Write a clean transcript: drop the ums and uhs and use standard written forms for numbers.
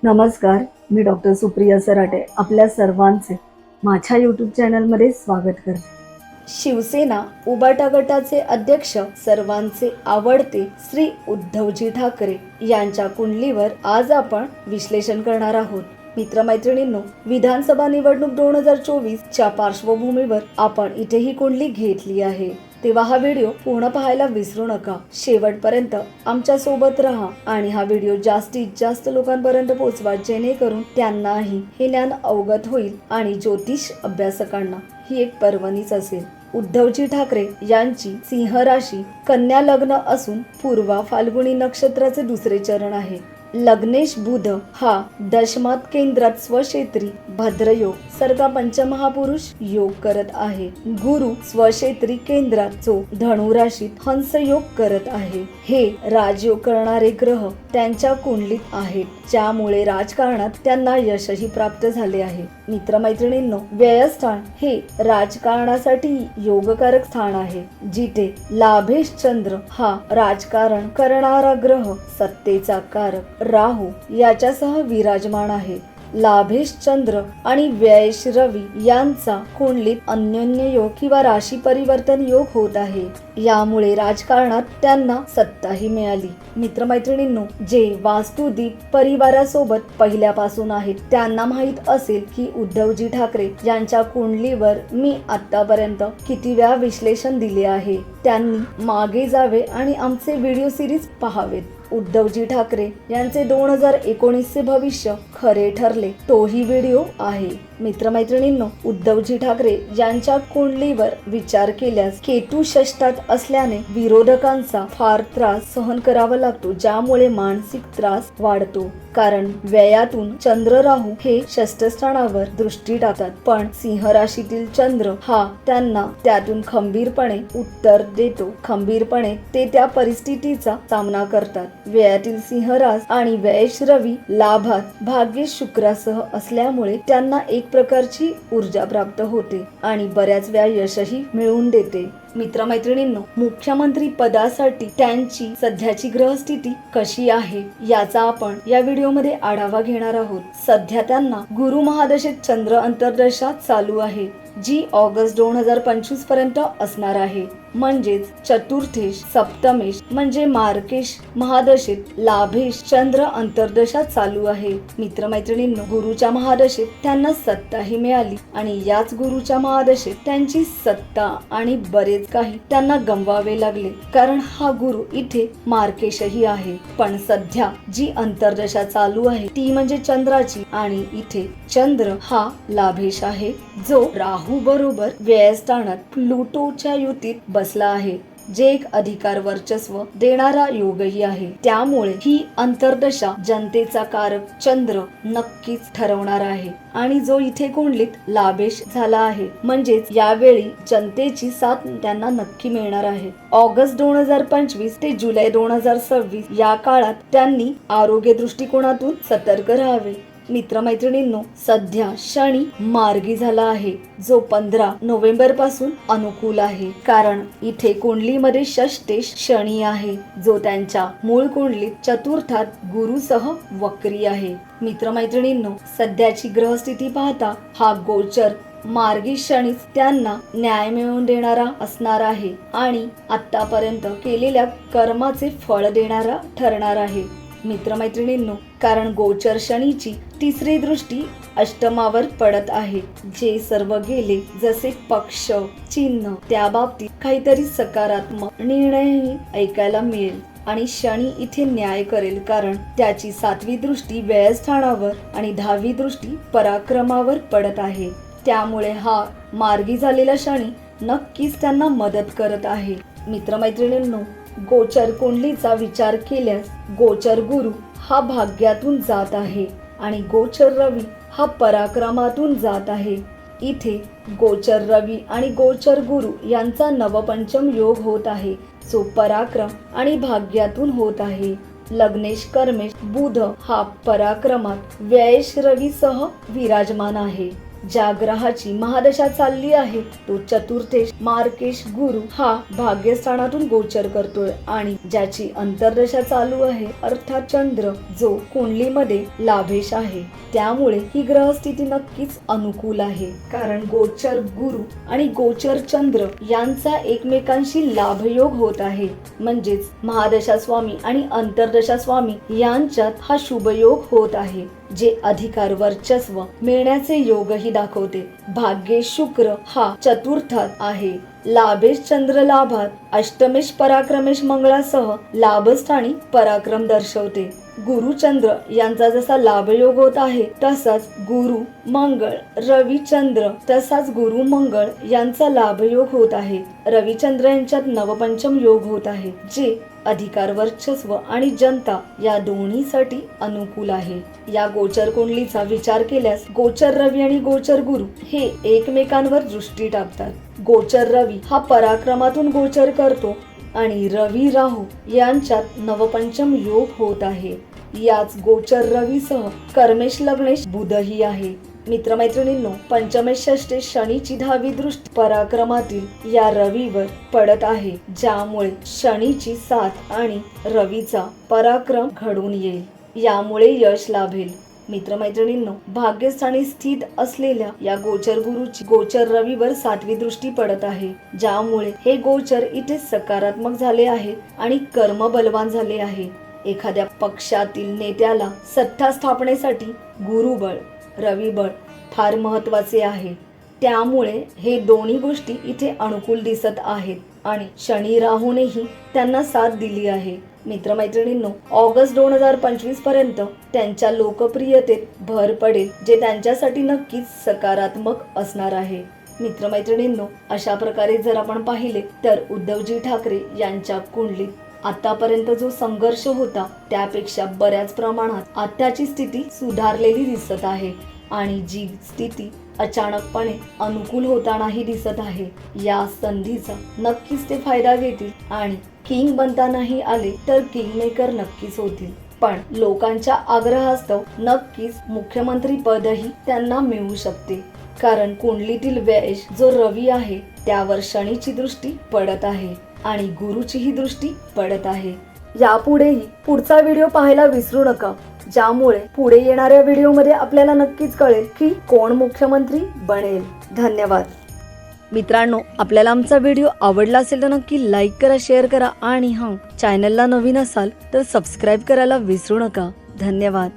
नमस्कार, मी डॉक्टर सुप्रिया सराटे आपल्या सर्वांचे माझ्या यूट्यूब चॅनलमध्ये स्वागत करते. शिवसेना उबाटा गटाचे अध्यक्ष सर्वांचे आवडते श्री उद्धवजी ठाकरे यांच्या कुंडलीवर आज आपण विश्लेषण करणार आहोत. मित्रमैत्रिणींनो, विधानसभा निवडणूक 2024च्या पार्श्वभूमीवर आपण इथे ही कुंडली घेतली आहे, तेव्हा हा व्हिडिओ पूर्ण पाहायला विसरू नका. शेवटपर्यंत आमच्या सोबत राहा आणि हा व्हिडिओ जास्तीत जास्त लोकांपर्यंत पोहोचवा, जेणेकरून त्यांनाही हे ज्ञान अवगत होईल आणि ज्योतिष अभ्यासकांना ही एक पर्वणीच असेल. उद्धवजी ठाकरे यांची सिंह राशी, कन्या लग्न असून पूर्वा फाल्गुनी नक्षत्राचे दुसरे चरण आहे. लग्नेश बुध हा दशमात केंद्रात स्वक्षेत्री भद्रयोग सर्गा पंचमहापुरुष योग करत आहे. गुरु स्वक्षेत्री केंद्रात जो धनु राशीत हंस योग करत आहे. हे राजयोग करणारे ग्रह त्यांच्या कुंडलीत आहेत, ज्यामुळे राजकारणात त्यांना यशही प्राप्त झाले आहे. मित्रमैत्रिणींनो, व्ययस्थान हे राजकारणासाठी योगकारक स्थान आहे, जिथे लाभेश चंद्र हा राजकारण करणारा ग्रह सत्तेचा कारक राहू याच्यासह विराजमान आहे. लाभेश चंद्र आणि व्ययेश रवी यांचा कुंडलीत अन्योन्य योग किंवा राशी परिवर्तन योग होत आहे. यामुळे राजकारणात त्यांना सत्ताही मिळाली. मित्रमैत्रिणींनो, जे वास्तुदीप परिवारासोबत पहिल्यापासून आहेत त्यांना माहित असेल की उद्धवजी ठाकरे यांच्या कुंडलीवर मी आतापर्यंत किती वेळा विश्लेषण दिले आहे. त्यांनी मागे जावे आणि आमचे व्हिडिओ सिरीज पाहावेत. उद्धवजी ठाकरे यांचे 2019चे भविष्य खरे ठरले, तोही व्हिडिओ आहे. मित्रमैत्रिणींनो, उद्धवजी ठाकरे यांच्या कुंडलीवर विचार केल्यास केतू षष्ठात असल्याने विरोधकांचा फार त्रास सहन करावा लागतो, ज्यामुळे मानसिक त्रास वाढतो. कारण व्ययातून चंद्र राहू हे षष्ठस्थानावर दृष्टी टाकतात, पण सिंह राशीतील चंद्र हा त्यांना त्यातून खंबीरपणे उत्तर देतो. खंबीरपणे ते त्या परिस्थितीचा सामना करतात. व्ययातील सिंह रास आणि व्ययेश रवी लाभात भाग्य शुक्रासह असल्यामुळे त्यांना एक प्रकारची ऊर्जा प्राप्त होते आणि बऱ्याच वेळा यशही मिळवून देते. मित्रमैत्रिणींनो, मुख्यमंत्री पदासाठी त्यांची सध्याची ग्रहस्थिती कशी आहे याचा आपण या व्हिडिओमध्ये आढावा घेणार आहोत. सध्या त्यांना गुरु महादशेत चंद्र अंतर्दशा चालू आहे, जी ऑगस्ट 2025 पर्यंत असणार आहे. म्हणजेच चतुर्थेश सप्तमेश म्हणजे मार्केश महादशेत लाभेश चंद्र अंतर्दशा चालू आहे. मित्रमैत्रिणींनो, गुरुच्या महादशेत त्यांना सत्ताही मिळाली आणि याच गुरुच्या महादशेत त्यांची सत्ता आणि बरेच काही त्यांना गमवावे लागले, कारण हा गुरु इथे मार्केशही आहे. पण सध्या जी अंतर्दशा चालू आहे ती म्हणजे चंद्राची, आणि इथे चंद्र हा लाभेश आहे, जो राहू बरोबर व्ययस्थानात प्लुटोच्या युतीत बसला आहे, जे एक अधिकार वर्चस्व देणारा योगही आहे. त्यामुळे ही अंतर्दशा जनतेचा कारक चंद्र नक्कीच ठरवणार आहे आणि जो इथे कुंडलीत लाभेश झाला आहे, म्हणजेच यावेळी जनतेची साथ त्यांना नक्की मिळणार आहे. ऑगस्ट 2025 ते जुलै 2026 या काळात त्यांनी आरोग्य दृष्टिकोनातून सतर्क राहावे. मित्रमैत्रिणींनो, सध्या शनी मार्गी झाला आहे, जो 15 नोव्हेंबर पासून अनुकूल आहे, कारण इथे कुंडलीमध्ये षष्ठेश शनी आहे, जो त्यांच्या मूळ कुंडलीत चतुर्थात गुरुसह वक्री आहे. मित्रमैत्रिणींनो, सध्याची ग्रहस्थिती पाहता हा गोचर मार्गी शनीच त्यांना न्याय मिळवून देणारा असणार आहे आणि आतापर्यंत केलेल्या कर्माचे फळ देणारा ठरणार आहे. मित्रमैत्रिणींनो, कारण गोचर शनीची तिसरी दृष्टी अष्टमावर पडत आहे, जे सर्व गेले जसे पक्ष चिन्ह त्या बाबतीत काहीतरी सकारात्मक निर्णयही ऐकायला मिळेल आणि शनी इथे न्याय करेल, कारण त्याची 7वी दृष्टी व्ययस्थानावर आणि 10वी दृष्टी पराक्रमावर पडत आहे. त्यामुळे हा मार्गी झालेला शनी नक्कीच त्यांना मदत करत आहे. मित्रमैत्रिणींनो, गोचर कुंडलीचा विचार केल्यास गोचर गुरु हा भाग्यातून जात आहे आणि गोचर रवी हा पराक्रमातून जात आहे. इथे गोचर रवी आणि गोचर गुरु यांचा नवपंचम योग होत आहे, जो पराक्रम आणि भाग्यातून होत आहे. लग्नेश कर्मेश बुध हा पराक्रमात व्ययेश रवी सह विराजमान आहे. ज्या ग्रहाची महादशा चालली आहे तो चतुर्थेश मार्केश गुरु हा भाग्यस्थानातून गोचर करतोय आणि ज्याची अंतर्दशा चालू आहे अर्थात चंद्र जो कुंडलीमध्ये लाभेश आहे, त्यामुळे ही ग्रहस्थिती नक्कीच अनुकूल आहे. कारण गोचर गुरु आणि गोचर चंद्र यांचा एकमेकांशी लाभयोग होत आहे. म्हणजेच महादशा स्वामी आणि अंतर्दशा स्वामी यांच्यात हा शुभयोग होत आहे, जे अधिकार वर्चस्व मिळण्याचे योगही दाखवते. भाग्येश शुक्र हा चतुर्थात आहे. लाभेश चंद्र लाभात, अष्टमेश पराक्रमेश मंगळासह लाभस्थानी पराक्रम दर्शवते. गुरु चंद्र यांचा जसा लाभयोग होत आहे तसाच गुरु मंगळ रवी चंद्र तसाच गुरु मंगळ यांचा लाभयोग होत आहे. रवी चंद्र यांच्यात नवपंचम योग होत आहे, जे अधिकार वर्चस्व आणि जनता या दोन्हीसाठी अनुकूल आहे. या गोचर कुंडलीचा विचार केल्यास गोचर रवी आणि गोचर गुरु हे एकमेकांवर दृष्टी टाकतात. गोचर रवी हा पराक्रमातून गोचर करतो आणि रवी राहू यांच्यात नवपंचम योग होत आहे. याच गोचर रवीसह कर्मेश लग्नेश बुधही आहे. मित्रमैत्रिणींनो, पंचमेश षष्टेश शनीची 10वी दृष्टी पराक्रमातील या रवीवर पडत आहे, ज्यामुळे शनीची साथ आणि रवीचा पराक्रम घडून येईल. यामुळे यश लाभेल. मित्रमैत्रिणींनो, भाग्यस्थानी स्थित असलेल्या या गोचर गुरुची गोचर रवीवर 7वी दृष्टी पडत आहे, ज्यामुळे हे गोचर इथे सकारात्मक झाले आहे आणि कर्म बलवान झाले आहे. एखाद्या पक्षातील नेत्याला सत्ता स्थापनेसाठी गुरुबळ रविबळ फार महत्वाचे आहे. त्यामुळे हे दोन्ही गोष्टी इथे अनुकूल दिसत आहेत आणि शनी राहूनेही त्यांना साथ दिली आहे. मित्रमैत्रिणींनो, ऑगस्ट 2025 पर्यंत त्यांच्या लोकप्रियतेत भर पडेल, जे त्यांच्यासाठी नक्कीच सकारात्मक असणार आहे. मित्रमैत्रिणींनो, अशा प्रकारे जर आपण पाहिले तर उद्धवजी ठाकरे यांच्या कुंडलीत आतापर्यंत जो संघर्ष होता त्यापेक्षा बऱ्याच प्रमाणात आत्ताची स्थिती सुधारलेली दिसत आहे आणि जी स्थिती अचानकपणे अनुकूल होतानाही दिसत आहे. या संधीचा नक्कीच ते फायदा घेतील आणि किंग बनतानाही आले तर किंग मेकर नक्कीच होतील. पण लोकांच्या आग्रहास्तव नक्कीच मुख्यमंत्री पदही त्यांना मिळू शकते. कारण कुंडलीतील व्यय जो रवी आहे त्यावर शनीची दृष्टी पडत आहे आणि गुरुचीही दृष्टी पडत आहे. यापुढेही पुढचा व्हिडिओ पाहायला विसरू नका, ज्यामुळे पुढे येणाऱ्या व्हिडिओमध्ये आपल्याला नक्कीच कळेल की कोण मुख्यमंत्री बनेल. धन्यवाद. मित्रांनो, आपल्याला आमचा व्हिडिओ आवडला असेल तर नक्की लाईक करा, शेअर करा आणि चॅनलला नवीन असाल तर सबस्क्राईब करायला विसरू नका. धन्यवाद.